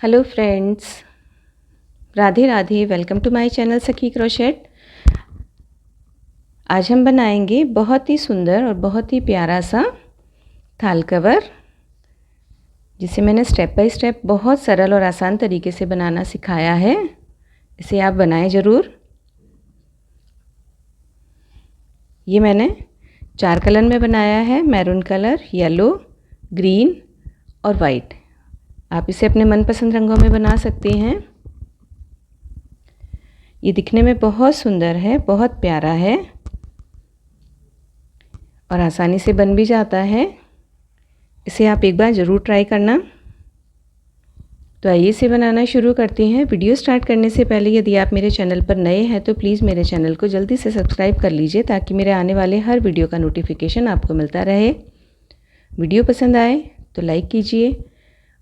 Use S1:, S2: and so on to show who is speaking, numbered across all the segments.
S1: Hello friends, Radhe Radhe. Welcome to my channel Sakhi crochet. आज हम बनाएंगे बहुत ही सुंदर और बहुत ही प्यारा सा थाल कवर, जिसे मैंने स्टेप बाय स्टेप बहुत सरल और आसान तरीके से बनाना सिखाया है। इसे आप बनाएं ज़रूर। ये मैंने 4 कलर में बनाया है, मैरून कलर, येलो, ग्रीन और वाइट। आप इसे अपने मनपसंद रंगों में बना सकते हैं। ये दिखने में बहुत सुंदर है, बहुत प्यारा है और आसानी से बन भी जाता है। इसे आप एक बार ज़रूर ट्राई करना। तो आइए इसे बनाना शुरू करते हैं। वीडियो स्टार्ट करने से पहले यदि आप मेरे चैनल पर नए हैं तो प्लीज़ मेरे चैनल को जल्दी से सब्सक्राइब कर लीजिए, ताकि मेरे आने वाले हर वीडियो का नोटिफिकेशन आपको मिलता रहे। वीडियो पसंद आए तो लाइक कीजिए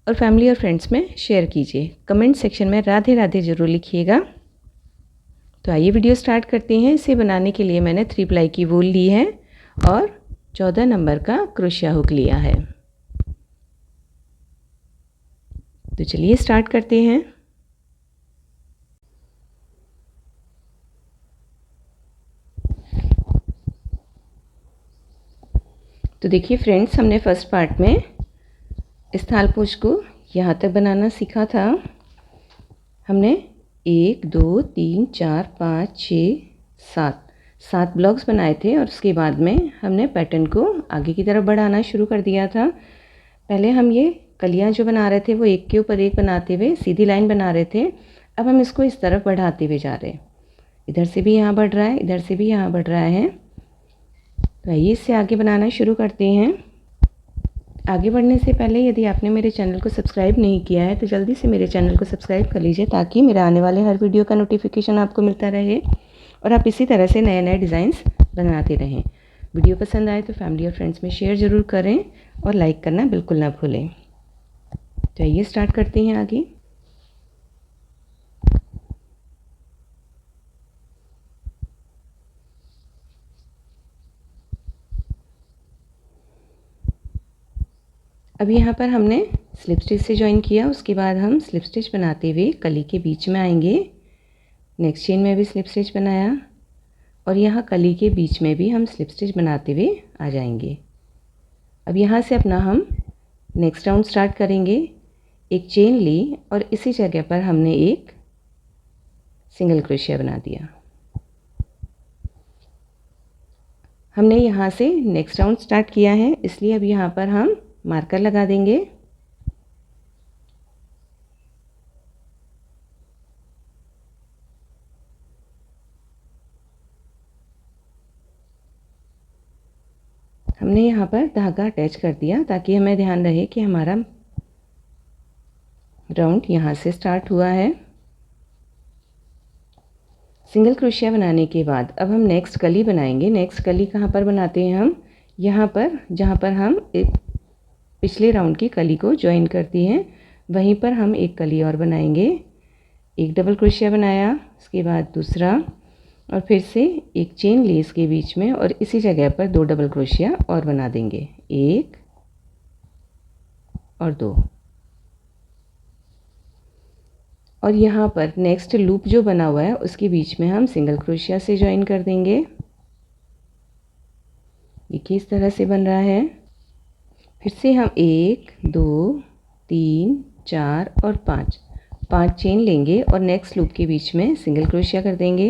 S1: और फैमिली और फ्रेंड्स में शेयर कीजिए। कमेंट सेक्शन में राधे राधे ज़रूर लिखिएगा। तो आइए वीडियो स्टार्ट करते हैं। इसे बनाने के लिए मैंने 3 प्लाई की वूल ली है और 14 नंबर का क्रोशिया हुक लिया है। तो चलिए स्टार्ट करते हैं। तो देखिए फ्रेंड्स, हमने फर्स्ट पार्ट में इस थाल पोच को यहाँ तक बनाना सीखा था। हमने 1 2 3 4 5 6 7 ब्लॉक्स बनाए थे और उसके बाद में हमने पैटर्न को आगे की तरफ बढ़ाना शुरू कर दिया था। पहले हम ये कलियाँ जो बना रहे थे वो एक के ऊपर एक बनाते हुए सीधी लाइन बना रहे थे। अब हम इसको इस तरफ बढ़ाते हुए जा रहे हैं। इधर से भी यहाँ बढ़ रहा है, इधर से भी यहाँ बढ़ रहा है। तो आइए इससे आगे बनाना शुरू करते हैं। आगे बढ़ने से पहले यदि आपने मेरे चैनल को सब्सक्राइब नहीं किया है तो जल्दी से मेरे चैनल को सब्सक्राइब कर लीजिए, ताकि मेरे आने वाले हर वीडियो का नोटिफिकेशन आपको मिलता रहे और आप इसी तरह से नए नए डिज़ाइंस बनाते रहें। वीडियो पसंद आए तो फैमिली और फ्रेंड्स में शेयर ज़रूर करें और लाइक करना बिल्कुल ना भूलें। तो आइए स्टार्ट करते हैं आगे। अब यहाँ पर हमने स्लिप स्टिच से ज्वाइन किया। उसके बाद हम स्लिप स्टिच बनाते हुए कली के बीच में आएंगे। नेक्स्ट चेन में भी स्लिप स्टिच बनाया और यहाँ कली के बीच में भी हम स्लिप स्टिच बनाते हुए आ जाएंगे। अब यहाँ से अपना हम नेक्स्ट राउंड स्टार्ट करेंगे। एक चेन ली और इसी जगह पर हमने एक सिंगल क्रोशिया बना दिया। हमने यहाँ से नेक्स्ट राउंड स्टार्ट किया है, इसलिए अब यहाँ पर हम मार्कर लगा देंगे। हमने यहाँ पर धागा अटैच कर दिया, ताकि हमें ध्यान रहे कि हमारा राउंड यहाँ से स्टार्ट हुआ है। सिंगल क्रोशिया बनाने के बाद अब हम नेक्स्ट कली बनाएंगे। नेक्स्ट कली कहाँ पर बनाते हैं हम? यहाँ पर, जहाँ पर हम एक पिछले राउंड की कली को ज्वाइन करती हैं, वहीं पर हम एक कली और बनाएंगे। एक डबल क्रोशिया बनाया, उसके बाद दूसरा, और फिर से एक चेन ली इसके बीच में और इसी जगह पर 2 डबल क्रोशिया और बना देंगे, 1 और 2। और यहाँ पर नेक्स्ट लूप जो बना हुआ है उसके बीच में हम सिंगल क्रोशिया से ज्वाइन कर देंगे। देखिए इस तरह से बन रहा है। फिर से हम 1 2 3 4 और 5 चेन लेंगे और नेक्स्ट लूप के बीच में सिंगल क्रोशिया कर देंगे।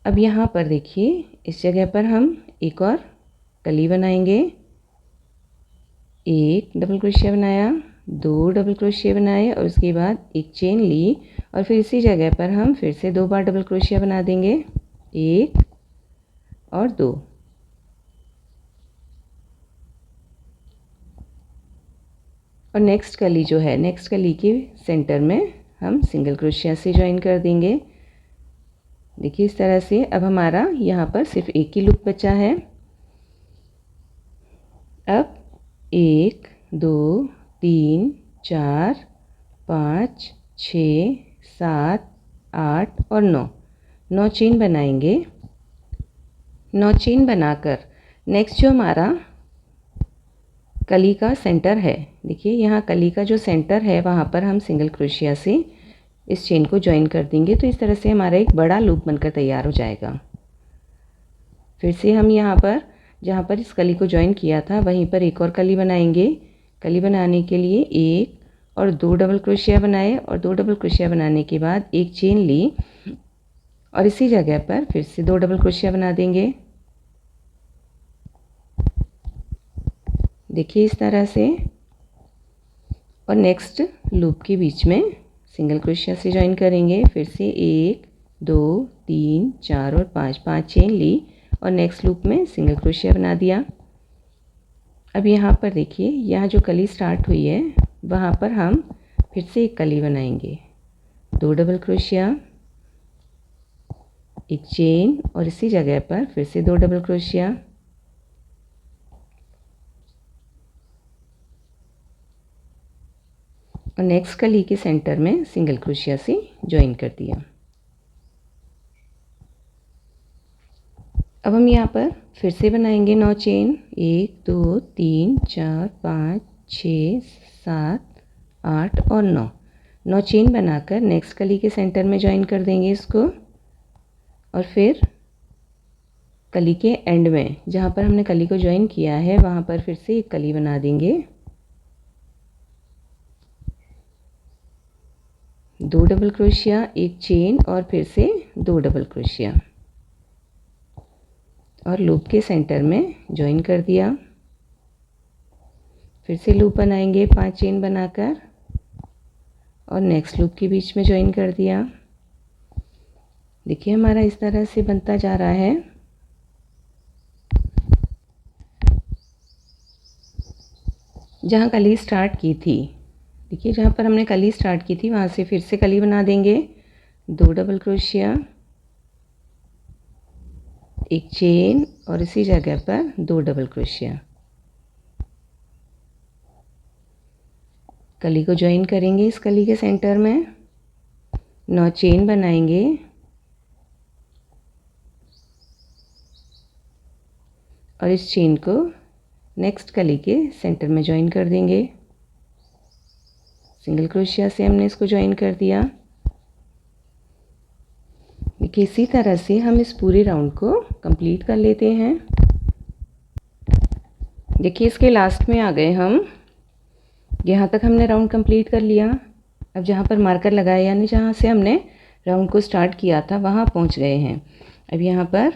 S1: अब यहाँ पर देखिए इस जगह पर हम एक और कली बनाएंगे। 1 डबल क्रोशिया बनाया, 2 डबल क्रोशिया बनाए और उसके बाद एक चेन ली और फिर इसी जगह पर हम फिर से 2 बार डबल क्रोशिया बना देंगे, 1 और 2। और नेक्स्ट कली जो है, नेक्स्ट कली के सेंटर में हम सिंगल क्रोशिया से ज्वाइन कर देंगे। देखिए इस तरह से। अब हमारा यहाँ पर सिर्फ एक ही लूप बचा है। अब 1 2 3 4 5 6 7 8 और 9 चेन बनाएंगे। 9 चेन बनाकर नेक्स्ट जो हमारा कली का सेंटर है, देखिए यहाँ कली का जो सेंटर है वहाँ पर हम सिंगल क्रोशिया से इस चेन को ज्वाइन कर देंगे। तो इस तरह से हमारा एक बड़ा लूप बनकर तैयार हो जाएगा। फिर से हम यहाँ पर जहाँ पर इस कली को ज्वाइन किया था वहीं पर एक और कली बनाएंगे। कली बनाने के लिए 1 और 2 डबल क्रोशिया बनाए और 2 डबल क्रोशिया बनाने के बाद एक चेन ली और इसी जगह पर फिर से 2 डबल क्रोशिया बना देंगे। देखिए इस तरह से, और नेक्स्ट लूप के बीच में सिंगल क्रोशिया से ज्वाइन करेंगे। फिर से 1 2 3 4 और 5 चेन ली और नेक्स्ट लूप में सिंगल क्रोशिया बना दिया। अब यहाँ पर देखिए, यहाँ जो कली स्टार्ट हुई है वहाँ पर हम फिर से एक कली बनाएंगे। 2 डबल क्रोशिया, एक चेन और इसी जगह पर फिर से 2 डबल क्रोशिया। और नेक्स्ट कली के सेंटर में सिंगल क्रोशिया से ज्वाइन कर दिया। अब हम यहाँ पर फिर से बनाएंगे 9 चेन। 1 2 3 4 5 6 7 8 और 9 चेन बनाकर नेक्स्ट कली के सेंटर में ज्वाइन कर देंगे इसको। और फिर कली के एंड में जहाँ पर हमने कली को ज्वाइन किया है वहाँ पर फिर से एक कली बना देंगे। 2 डबल क्रोशिया, एक चेन और फिर से 2 डबल क्रोशिया और लूप के सेंटर में ज्वाइन कर दिया। फिर से लूप बनाएंगे 5 चेन बनाकर और नेक्स्ट लूप के बीच में ज्वाइन कर दिया। देखिए हमारा इस तरह से बनता जा रहा है। जहाँ कली स्टार्ट की थी, देखिए जहाँ पर हमने कली स्टार्ट की थी वहाँ से फिर से कली बना देंगे। 2 डबल क्रोशिया, एक चेन और इसी जगह पर 2 डबल क्रोशिया। कली को ज्वाइन करेंगे इस कली के सेंटर में। 9 चेन बनाएंगे और इस चेन को नेक्स्ट कली के सेंटर में ज्वाइन कर देंगे। सिंगल क्रोशिया से हमने इसको ज्वाइन कर दिया। देखिए इसी तरह से हम इस पूरे राउंड को कंप्लीट कर लेते हैं। देखिए इसके लास्ट में आ गए हम। यहाँ तक हमने राउंड कंप्लीट कर लिया। अब जहाँ पर मार्कर लगाया यानी जहाँ से हमने राउंड को स्टार्ट किया था वहाँ पहुँच गए हैं। अब यहाँ पर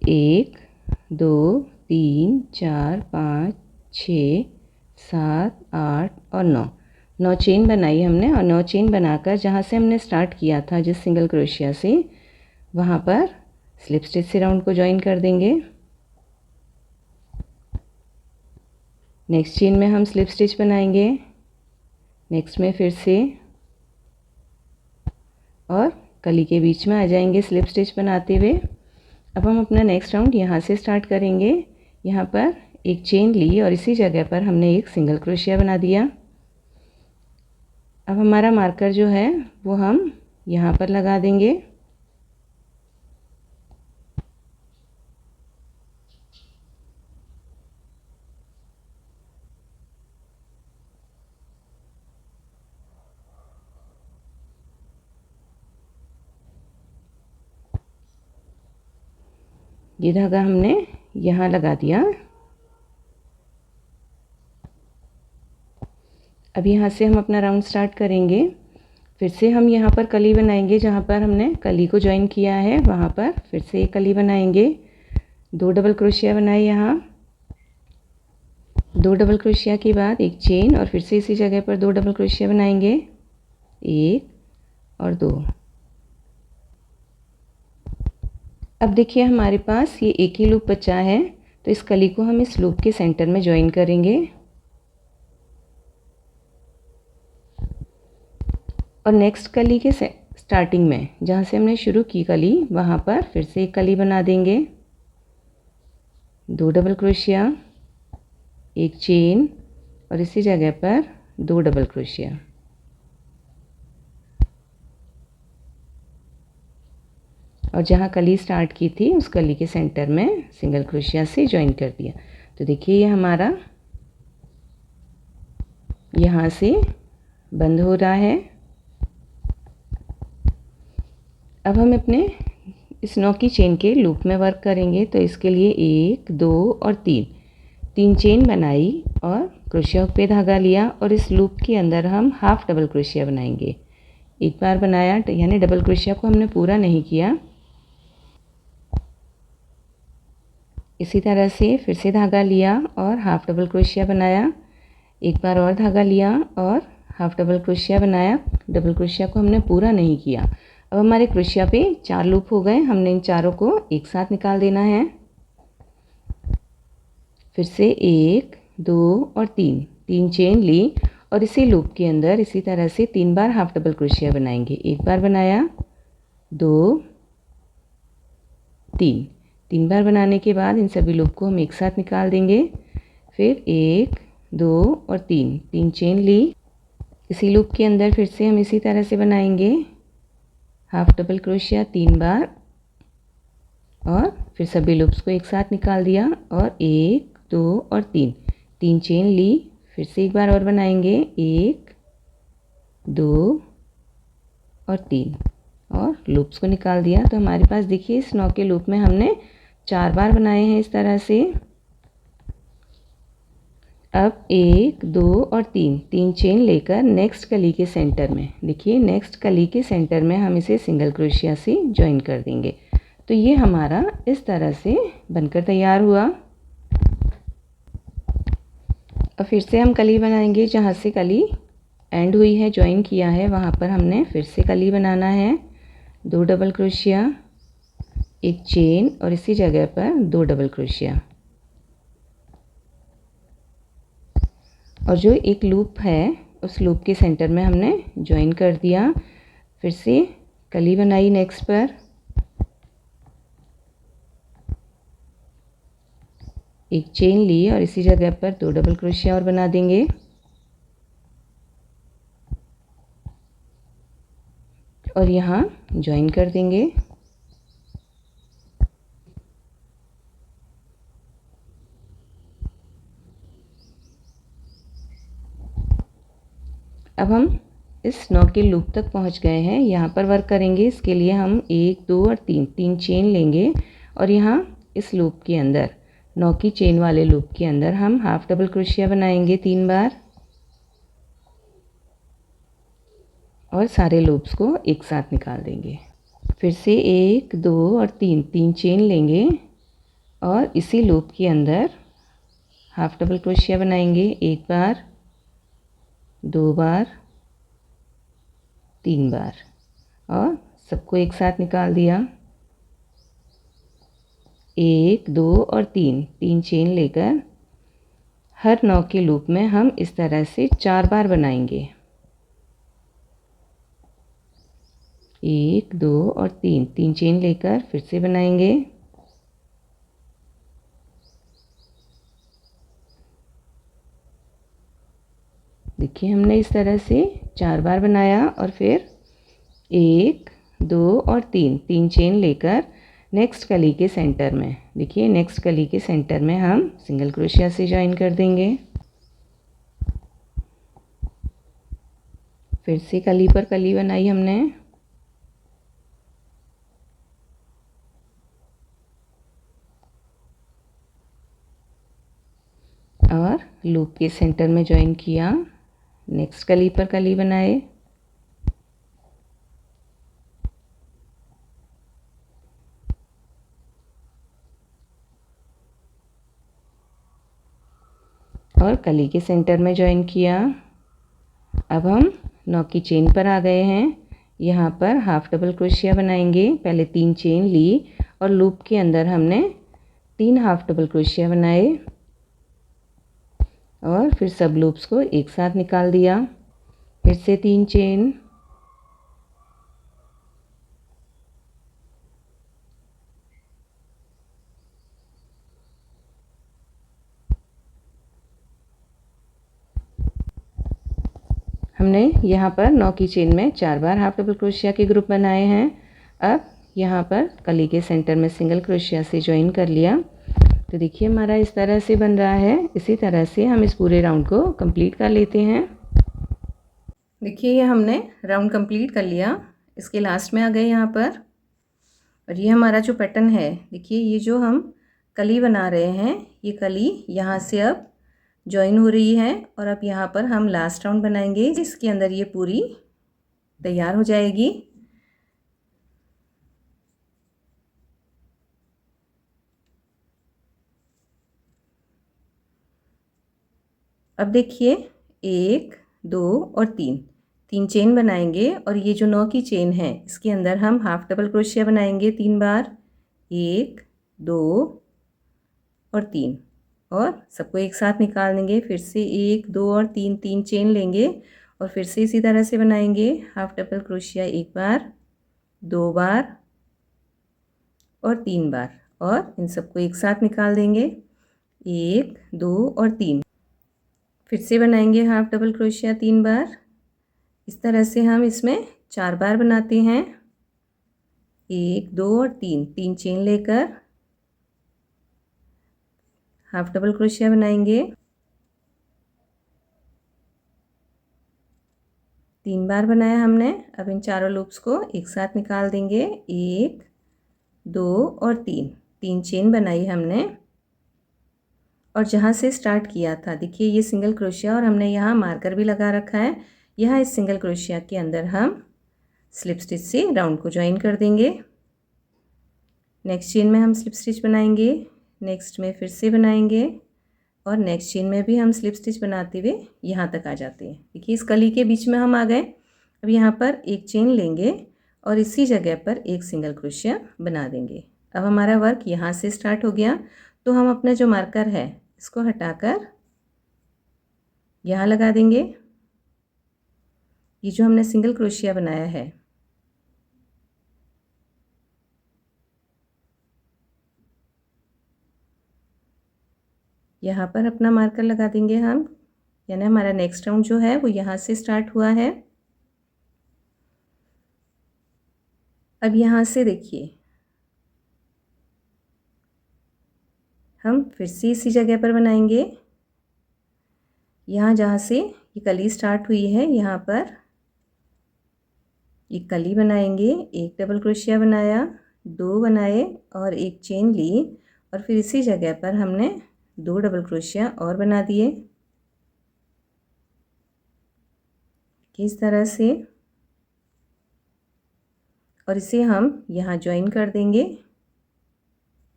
S1: 1 2 3 4 5 6 7 8 और 9 चेन बनाई हमने और 9 चेन बनाकर जहाँ से हमने स्टार्ट किया था जिस सिंगल क्रोशिया से वहाँ पर स्लिप स्टिच से राउंड को ज्वाइन कर देंगे। नेक्स्ट चेन में हम स्लिप स्टिच बनाएंगे, नेक्स्ट में फिर से और कली के बीच में आ जाएंगे स्लिप स्टिच बनाते हुए। अब हम अपना नेक्स्ट राउंड यहाँ से स्टार्ट करेंगे। यहाँ पर एक चेन ली और इसी जगह पर हमने एक सिंगल क्रोशिया बना दिया। अब हमारा मार्कर जो है वो हम यहाँ पर लगा देंगे। ये धागा हमने यहाँ लगा दिया। अब यहाँ से हम अपना राउंड स्टार्ट करेंगे। फिर से हम यहाँ पर कली बनाएंगे जहाँ पर हमने कली को ज्वाइन किया है वहाँ पर फिर से एक कली बनाएंगे। 2 डबल क्रोशिया बनाए यहाँ। 2 डबल क्रोशिया के बाद एक चेन और फिर से इसी जगह पर 2 डबल क्रोशिया बनाएंगे। 1 और 2। अब देखिए हमारे पास ये एक ही लूप बचा है तो इस कली को हम इस लूप के सेंटर में ज्वाइन करेंगे और नेक्स्ट कली के स्टार्टिंग में जहाँ से हमने शुरू की कली वहाँ पर फिर से एक कली बना देंगे। 2 डबल क्रोशिया, एक चेन और इसी जगह पर 2 डबल क्रोशिया। और जहाँ कली स्टार्ट की थी उस कली के सेंटर में सिंगल क्रोशिया से ज्वाइन कर दिया। तो देखिए ये हमारा यहाँ से बंद हो रहा है। अब हम अपने इस 9 की चेन के लूप में वर्क करेंगे। तो इसके लिए 1 2 और 3 चेन बनाई और क्रोशिया हुक पे धागा लिया और इस लूप के अंदर हम हाफ डबल क्रोशिया बनाएंगे। एक बार बनाया, यानी डबल क्रोशिया को हमने पूरा नहीं किया। इसी तरह से फिर से धागा लिया और हाफ डबल क्रोशिया बनाया। एक बार और धागा लिया और हाफ डबल क्रोशिया बनाया। डबल क्रोशिया को हमने पूरा नहीं किया। अब हमारे क्रोशिया पे 4 लूप हो गए। हमने इन चारों को एक साथ निकाल देना है। फिर से 1 2 और 3 चेन ली और इसी लूप के अंदर इसी तरह से 3 बार हाफ डबल क्रोशिया बनाएंगे। एक बार बनाया, 2 3 बार बनाने के बाद इन सभी लूप को हम एक साथ निकाल देंगे। फिर 1 2 और 3 चेन ली। इसी लूप के अंदर फिर से हम इसी तरह से बनाएंगे हाफ डबल क्रोशिया 3 बार और फिर सभी लूप्स को एक साथ निकाल दिया और 1 2 और 3 चेन ली। फिर से एक बार और बनाएंगे 1 2 और 3 और लूप्स को निकाल दिया। तो हमारे पास देखिए इस 9 के लूप में हमने 4 बार बनाए हैं इस तरह से। अब 1 2 और 3 चेन लेकर नेक्स्ट कली के सेंटर में, देखिए नेक्स्ट कली के सेंटर में हम इसे सिंगल क्रोशिया से ज्वाइन कर देंगे। तो ये हमारा इस तरह से बनकर तैयार हुआ। अब फिर से हम कली बनाएंगे। जहाँ से कली एंड हुई है, ज्वाइन किया है, वहाँ पर हमने फिर से कली बनाना है। 2 डबल क्रोशिया, 1 चेन और इसी जगह पर 2 डबल क्रोशिया और जो एक लूप है उस लूप के सेंटर में हमने ज्वाइन कर दिया। फिर से कली बनाई नेक्स्ट पर, एक चेन ली और इसी जगह पर 2 डबल क्रोशिया और बना देंगे और यहाँ ज्वाइन कर देंगे। अब हम इस 9 के लूप तक पहुंच गए हैं। यहाँ पर वर्क करेंगे। इसके लिए हम 1 2 और 3 चेन लेंगे और यहाँ इस लूप के अंदर 9 की चेन वाले लूप के अंदर हम हाफ डबल क्रोशिया बनाएंगे 3 बार और सारे लूप्स को एक साथ निकाल देंगे। फिर से 1 2 और 3 चेन लेंगे और इसी लूप के अंदर हाफ डबल क्रोशिया बनाएंगे 1 बार 2 बार 3 बार और सबको एक साथ निकाल दिया। 1 2 और 3 चेन लेकर हर 9 के लूप में हम इस तरह से 4 बार बनाएंगे। 1 2 और 3 चेन लेकर फिर से बनाएंगे। देखिए हमने इस तरह से 4 बार बनाया और फिर 1 2 और 3 चेन लेकर नेक्स्ट कली के सेंटर में, देखिए नेक्स्ट कली के सेंटर में हम सिंगल क्रोशिया से ज्वाइन कर देंगे। फिर से कली पर कली बनाई हमने और लूप के सेंटर में ज्वाइन किया। नेक्स्ट कली पर कली बनाए और कली के सेंटर में ज्वाइन किया। अब हम 9 की चेन पर आ गए हैं। यहाँ पर हाफ डबल क्रोशिया बनाएंगे। पहले 3 चेन ली और लूप के अंदर हमने 3 हाफ डबल क्रोशिया बनाए और फिर सब लूप्स को एक साथ निकाल दिया। फिर से 3 चेन, हमने यहाँ पर 9 की चेन में 4 बार हाफ डबल क्रोशिया के ग्रुप बनाए हैं। अब यहाँ पर कली के सेंटर में सिंगल क्रोशिया से ज्वाइन कर लिया। तो देखिए हमारा इस तरह से बन रहा है। इसी तरह से हम इस पूरे राउंड को कंप्लीट कर लेते हैं। देखिए ये हमने राउंड कंप्लीट कर लिया, इसके लास्ट में आ गए यहाँ पर। और ये हमारा जो पैटर्न है, देखिए ये जो हम कली बना रहे हैं, ये कली यहाँ से अब जॉइन हो रही है और अब यहाँ पर हम लास्ट राउंड बनाएंगे, इसके अंदर ये पूरी तैयार हो जाएगी। अब देखिए 1 2 और 3 चेन बनाएंगे और ये जो 9 की चेन है इसके अंदर हम हाफ डबल क्रोशिया बनाएंगे 3 बार, 1 2 और 3, और सबको एक साथ निकाल देंगे। फिर से 1 2 और 3 चेन लेंगे और फिर से इसी तरह से बनाएंगे हाफ डबल क्रोशिया 1 बार, 2 बार और 3 बार, और इन सबको एक साथ निकाल देंगे 1 2 और 3। फिर से बनाएंगे हाफ डबल क्रोशिया 3 बार। इस तरह से हम इसमें 4 बार बनाते हैं, 1 2 और 3 चेन लेकर हाफ डबल क्रोशिया बनाएंगे। 3 बार बनाया हमने। अब इन चारों लूप्स को एक साथ निकाल देंगे, 1 2 और 3 चेन बनाई हमने। और जहाँ से स्टार्ट किया था, देखिए ये सिंगल क्रोशिया और हमने यहाँ मार्कर भी लगा रखा है। यहाँ इस सिंगल क्रोशिया के अंदर हम स्लिप स्टिच से राउंड को ज्वाइन कर देंगे। नेक्स्ट चेन में हम स्लिप स्टिच बनाएंगे, नेक्स्ट में फिर से बनाएंगे और नेक्स्ट चेन में भी हम स्लिप स्टिच बनाते हुए यहाँ तक आ जाते हैं। देखिए इस कली के बीच में हम आ गए। अब यहाँ पर एक चेन लेंगे और इसी जगह पर एक सिंगल क्रोशिया बना देंगे। अब हमारा वर्क यहाँ से स्टार्ट हो गया। तो हम अपना जो मार्कर है इसको हटाकर यहाँ लगा देंगे। ये जो हमने सिंगल क्रोशिया बनाया है, यहाँ पर अपना मार्कर लगा देंगे हम, यानी हमारा नेक्स्ट राउंड जो है वो यहाँ से स्टार्ट हुआ है। अब यहाँ से देखिए हम फिर से इसी जगह पर बनाएंगे। यहाँ जहाँ से ये कली स्टार्ट हुई है यहाँ पर एक कली बनाएंगे, एक डबल क्रोशिया बनाया, 2 बनाए और एक चेन ली और फिर इसी जगह पर हमने 2 डबल क्रोशिया और बना दिए इस तरह से, और इसे हम यहाँ ज्वाइन कर देंगे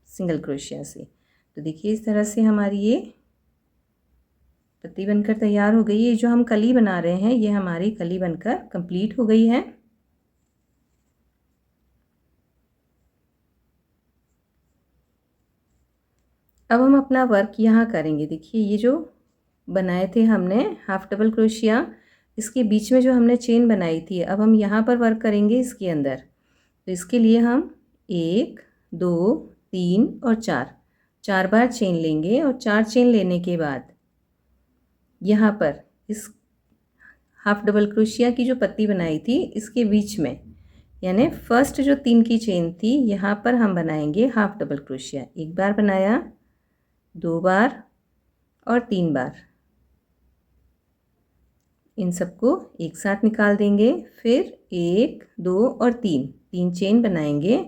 S1: सिंगल क्रोशिया से। तो देखिए इस तरह से हमारी ये पत्ती बनकर तैयार हो गई है। ये जो हम कली बना रहे हैं ये हमारी कली बनकर कंप्लीट हो गई है। अब हम अपना वर्क यहाँ करेंगे। देखिए ये जो बनाए थे हमने हाफ डबल क्रोशिया, इसके बीच में जो हमने चेन बनाई थी, अब हम यहाँ पर वर्क करेंगे इसके अंदर। तो इसके लिए हम 1 2 3 और 4 बार चेन लेंगे और 4 चेन लेने के बाद यहाँ पर इस हाफ डबल क्रोशिया की जो पत्ती बनाई थी इसके बीच में, यानी फर्स्ट जो 3 की चेन थी यहाँ पर हम बनाएंगे हाफ डबल क्रोशिया। 1 बार बनाया, 2 बार और 3 बार, इन सबको एक साथ निकाल देंगे। फिर 1 2 और 3 चेन बनाएंगे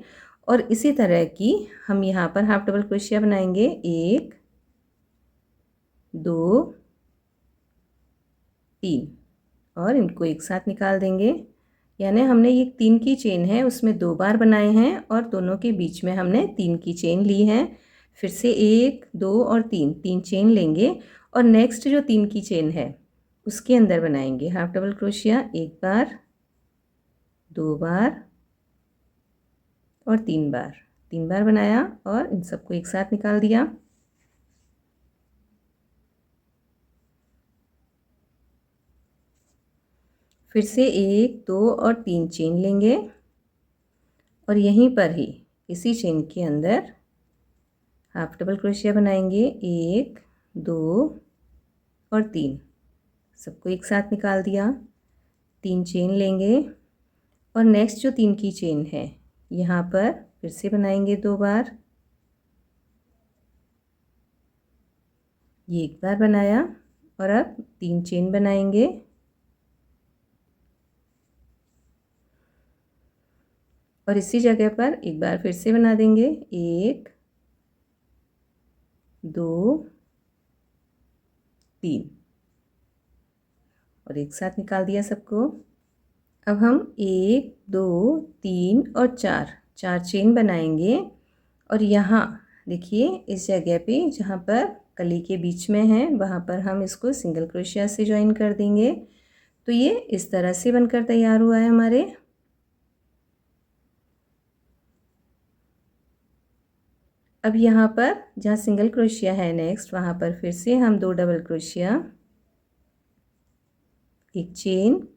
S1: और इसी तरह की हम यहाँ पर हाफ डबल क्रोशिया बनाएंगे, 1 2 3 और इनको एक साथ निकाल देंगे। यानी हमने ये 3 की चेन है उसमें 2 बार बनाए हैं और दोनों के बीच में हमने 3 की चेन ली है। फिर से 1 2 और 3 चेन लेंगे और नेक्स्ट जो 3 की चेन है उसके अंदर बनाएंगे हाफ डबल क्रोशिया, 1 बार, 2 बार और 3 बार बनाया और इन सबको एक साथ निकाल दिया। फिर से 1 2 और 3 चेन लेंगे और यहीं पर ही इसी चेन के अंदर हाफ डबल क्रोशिया बनाएंगे, 1 2 और 3, सबको एक साथ निकाल दिया। 3 चेन लेंगे और नेक्स्ट जो 3 की चेन है यहाँ पर फिर से बनाएंगे 2 बार, ये 1 बार बनाया और अब 3 चेन बनाएंगे और इसी जगह पर एक बार फिर से बना देंगे, 1 2 3 और एक साथ निकाल दिया सबको। अब हम 1 2 3 और 4 चेन बनाएंगे और यहाँ देखिए इस जगह पे जहाँ पर कली के बीच में है वहाँ पर हम इसको सिंगल क्रोशिया से ज्वाइन कर देंगे। तो ये इस तरह से बनकर तैयार हुआ है हमारे। अब यहाँ पर जहाँ सिंगल क्रोशिया है नेक्स्ट वहाँ पर फिर से हम 2 डबल क्रोशिया, एक चेन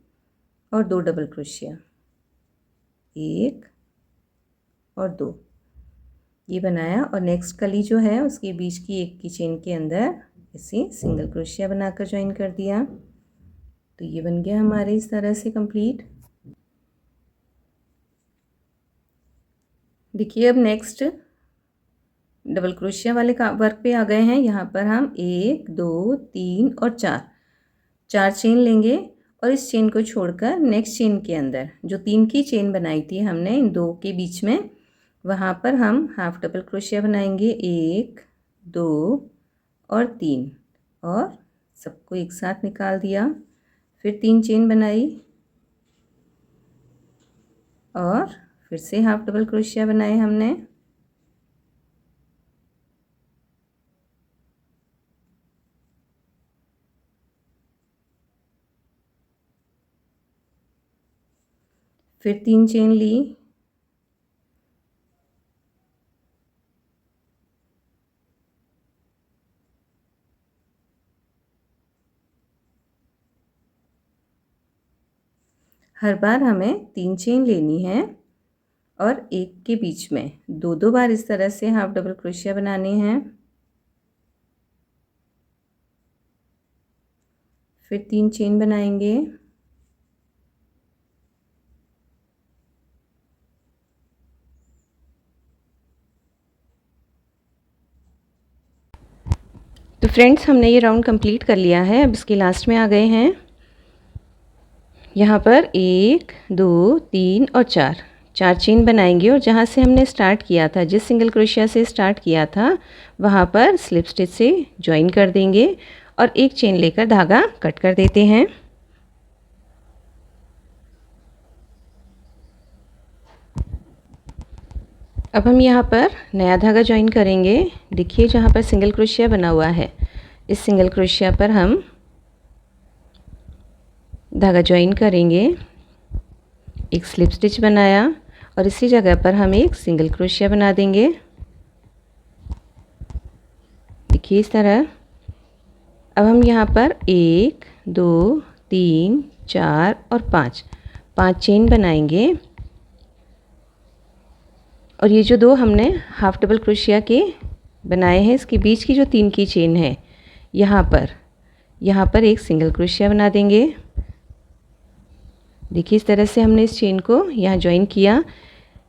S1: और 2 डबल क्रोशिया, 1 और 2 ये बनाया और नेक्स्ट कली जो है उसके बीच की एक की चेन के अंदर इसे सिंगल क्रोशिया बनाकर ज्वाइन कर दिया। तो ये बन गया हमारे इस तरह से कंप्लीट। देखिए अब नेक्स्ट डबल क्रोशिया वाले का वर्क पे आ गए हैं। यहाँ पर हम 1 2 3 और 4 चेन लेंगे और इस चेन को छोड़कर नेक्स्ट चेन के अंदर जो 3 की चेन बनाई थी हमने इन 2 के बीच में वहाँ पर हम हाफ डबल क्रोशिया बनाएंगे, 1 2 और 3 और सबको एक साथ निकाल दिया। फिर 3 चेन बनाई और फिर से हाफ डबल क्रोशिया बनाए हमने। फिर 3 चेन ली, हर बार हमें 3 चेन लेनी है और एक के बीच में 2 बार इस तरह से हाफ डबल क्रोशिया बनाने हैं। फिर 3 चेन बनाएंगे, तो फ्रेंड्स हमने ये राउंड कंप्लीट कर लिया है। अब इसके लास्ट में आ गए हैं। यहाँ पर 1 2 3 और 4 चेन बनाएंगे और जहाँ से हमने स्टार्ट किया था, जिस सिंगल क्रोशिया से स्टार्ट किया था वहाँ पर स्लिप स्टिच से ज्वाइन कर देंगे और एक चेन लेकर धागा कट कर देते हैं। अब हम यहाँ पर नया धागा ज्वाइन करेंगे। देखिए जहाँ पर सिंगल क्रोशिया बना हुआ है इस सिंगल क्रोशिया पर हम धागा ज्वाइन करेंगे, एक स्लिप स्टिच बनाया और इसी जगह पर हम एक सिंगल क्रोशिया बना देंगे। देखिए इस तरह। अब हम यहाँ पर 1 2 3 4 और 5 चेन बनाएंगे और ये जो 2 हमने हाफ डबल क्रोशिया के बनाए हैं इसके बीच की जो 3 की चेन है यहाँ पर एक सिंगल क्रोशिया बना देंगे। देखिए इस तरह से हमने इस चेन को यहाँ ज्वाइन किया।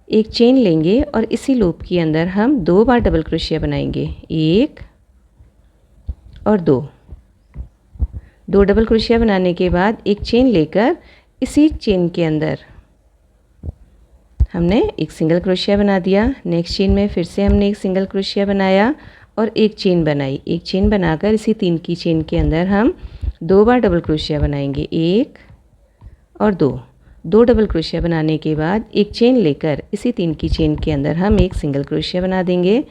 S1: एक चेन लेंगे और इसी लूप के अंदर हम 2 बार डबल क्रोशिया बनाएंगे, 1 और 2 डबल क्रोशिया बनाने के बाद एक चेन लेकर इसी चेन के अंदर हमने एक सिंगल क्रोशिया बना दिया। नेक्स्ट चेन में फिर से हमने एक सिंगल क्रोशिया बनाया और एक चेन बनाई। एक चेन बनाकर इसी 3 की चेन के अंदर हम 2 बार डबल क्रोशिया बनाएंगे, 1 और 2 डबल क्रोशिया बनाने के बाद एक चेन लेकर इसी 3 की चेन के अंदर हम एक सिंगल क्रोशिया बना देंगे।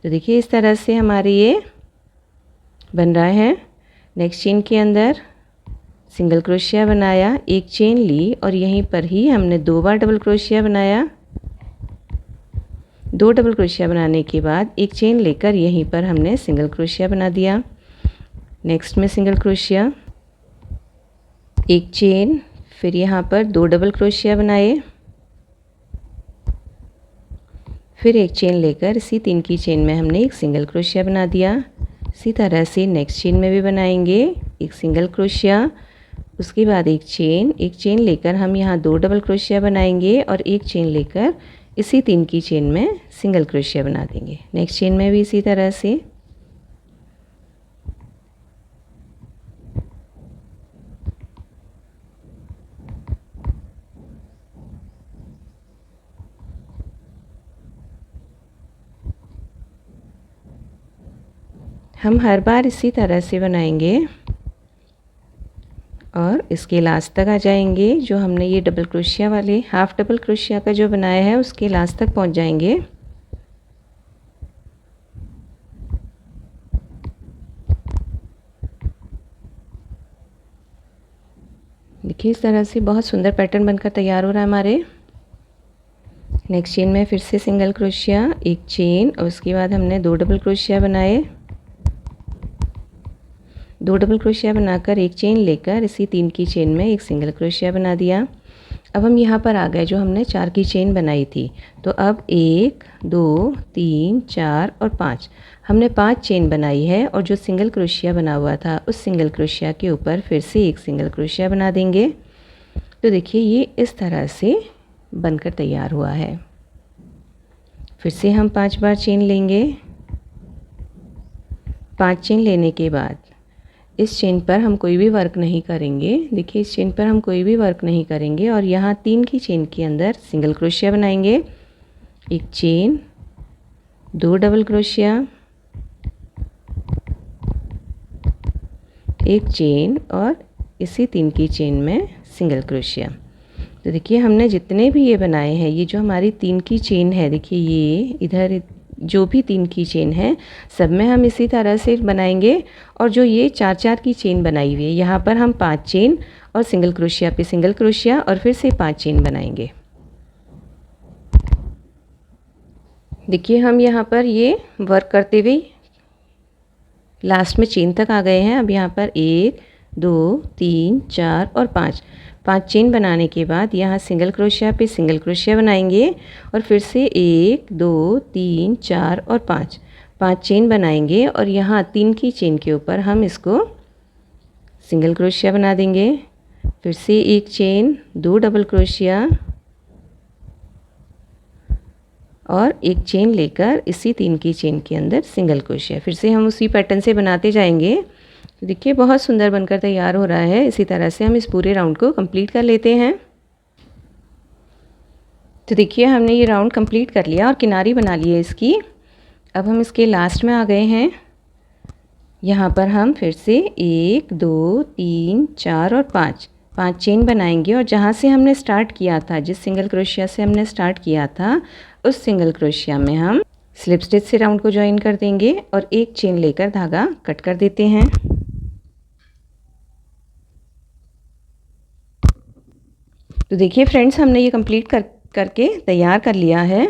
S1: तो देखिए इस तरह से हमारे ये बन रहा है। नेक्स्ट चेन के अंदर सिंगल क्रोशिया बनाया, एक चेन ली और यहीं पर ही हमने 2 बार डबल क्रोशिया बनाया। 2 डबल क्रोशिया बनाने के बाद एक चेन लेकर यहीं पर हमने सिंगल क्रोशिया बना दिया। नेक्स्ट में सिंगल क्रोशिया, एक चेन, फिर यहाँ पर 2 डबल क्रोशिया बनाए, फिर एक चेन लेकर इसी 3 की चेन में हमने एक सिंगल क्रोशिया बना दिया। इसी तरह से नेक्स्ट चेन में भी बनाएंगे, एक सिंगल क्रोशिया, उसके बाद एक चेन लेकर हम यहाँ 2 डबल क्रोशिया बनाएंगे और एक चेन लेकर इसी 3 की चेन में सिंगल क्रोशिया बना देंगे। नेक्स्ट चेन में भी इसी तरह से। हम हर बार इसी तरह से बनाएंगे और इसके लास्ट तक आ जाएंगे। जो हमने ये डबल क्रोशिया वाले हाफ डबल क्रोशिया का जो बनाया है उसके लास्ट तक पहुंच जाएंगे। देखिए इस तरह से बहुत सुंदर पैटर्न बनकर तैयार हो रहा है हमारे। नेक्स्ट चेन में फिर से सिंगल क्रोशिया, एक चेन और उसके बाद हमने 2 डबल क्रोशिया बनाए। 2 डबल क्रोशिया बनाकर एक चेन लेकर इसी 3 की चेन में एक सिंगल क्रोशिया बना दिया। अब हम यहाँ पर आ गए जो हमने 4 की चेन बनाई थी। तो अब 1 2 3 4 और 5 हमने 5 चेन बनाई है और जो सिंगल क्रोशिया बना हुआ था उस सिंगल क्रोशिया के ऊपर फिर से एक सिंगल क्रोशिया बना देंगे। तो देखिए ये इस तरह से बनकर तैयार हुआ है। फिर से हम 5 बार चेन लेंगे। 5 चेन लेने के बाद इस चेन पर हम कोई भी वर्क नहीं करेंगे। देखिए इस चेन पर हम कोई भी वर्क नहीं करेंगे और यहाँ 3 की चेन के अंदर सिंगल क्रोशिया बनाएंगे। एक चेन, 2 डबल क्रोशिया, एक चेन और इसी 3 की चेन में सिंगल क्रोशिया। तो देखिए हमने जितने भी ये बनाए हैं, ये जो हमारी 3 की चेन है, देखिए ये इधर जो भी 3 की चेन है सब में हम इसी तरह से बनाएंगे। और जो ये 4-4 की चेन बनाई हुई है यहाँ पर हम 5 चेन और सिंगल क्रोशिया पे सिंगल क्रोशिया और फिर से 5 चेन बनाएंगे। देखिए हम यहाँ पर ये वर्क करते हुए लास्ट में चेन तक आ गए हैं। अब यहाँ पर 1 2 3 4 और 5 चेन बनाने के बाद यहाँ सिंगल क्रोशिया पे सिंगल क्रोशिया बनाएंगे और फिर से 1 2 3 4 और 5 चेन बनाएंगे और यहाँ 3 की चेन के ऊपर हम इसको सिंगल क्रोशिया बना देंगे। फिर से एक चेन, 2 डबल क्रोशिया और एक चेन लेकर इसी 3 की चेन के अंदर सिंगल क्रोशिया। फिर से हम उसी पैटर्न से बनाते जाएंगे। तो देखिए बहुत सुंदर बनकर तैयार हो रहा है। इसी तरह से हम इस पूरे राउंड को कंप्लीट कर लेते हैं। तो देखिए हमने ये राउंड कंप्लीट कर लिया और किनारी बना ली है इसकी। अब हम इसके लास्ट में आ गए हैं। यहाँ पर हम फिर से 1 2 3 4 और 5 चेन बनाएंगे और जहाँ से हमने स्टार्ट किया था, जिस सिंगल क्रोशिया से हमने स्टार्ट किया था उस सिंगल क्रोशिया में हम स्लिप स्टिच से राउंड को ज्वाइन कर देंगे और एक चेन लेकर धागा कट कर देते हैं। तो देखिए फ्रेंड्स हमने ये कंप्लीट करके तैयार कर लिया है।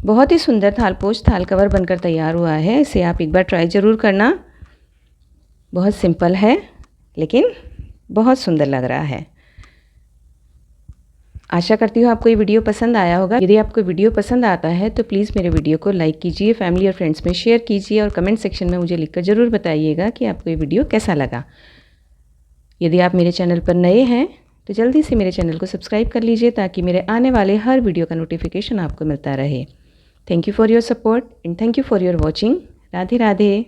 S1: बहुत ही सुंदर थालपोश थाल कवर बनकर तैयार हुआ है। इसे आप एक बार ट्राई ज़रूर करना। बहुत सिंपल है लेकिन बहुत सुंदर लग रहा है। आशा करती हूँ आपको ये वीडियो पसंद आया होगा। यदि आपको वीडियो पसंद आता है तो प्लीज़ मेरे वीडियो को लाइक कीजिए, फैमिली और फ्रेंड्स में शेयर कीजिए और कमेंट सेक्शन में मुझे लिखकर ज़रूर बताइएगा कि आपको ये वीडियो कैसा लगा। यदि आप मेरे चैनल पर नए हैं तो जल्दी से मेरे चैनल को सब्सक्राइब कर लीजिए ताकि मेरे आने वाले हर वीडियो का नोटिफिकेशन आपको मिलता रहे। Thank you for your support and thank you for your watching. Radhe Radhe.